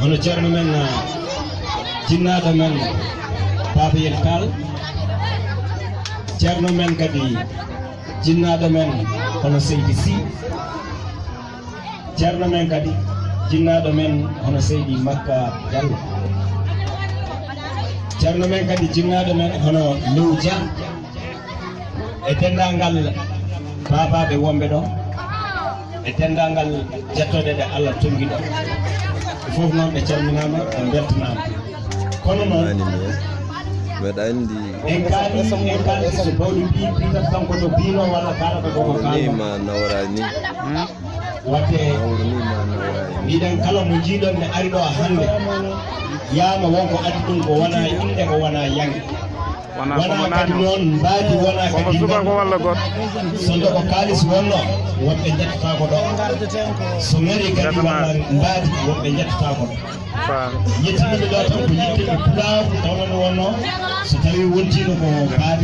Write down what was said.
hono ceerno men jinnaɗo men Baba Yel Tall ceerno men kadi jinnaɗo men hono Seydi Sy ceerno men kadi jinnaɗo men hono Seydi Makka Diallo ceerno men kadi jinnaɗo men hono Lew Dia e dendagal babaɓe wonɓe ɗo e dendagal jettoɗe ɗe Allah tongi ɗo fof noon ɓe calminama ɓe beltanama kono noon en kaali so bawɗi mbi pitat kanko to bino walla kalata koko kalma nawrani wadde mbiɗen kala mo jiiɗon ne ari ɗo hande yama wonko addi ɗum ko wona inde ko wona yange wona kadi noon mbaadi wona kadi so nde ko kalis wonno wonɓe jettata ko ɗo so ngari kadi walla mbaadi wonɓe jettata ko ɗo yettiniɓe ɗo tan ko yitteɓe pulaw tawno wonno so tawi wontino ko baadi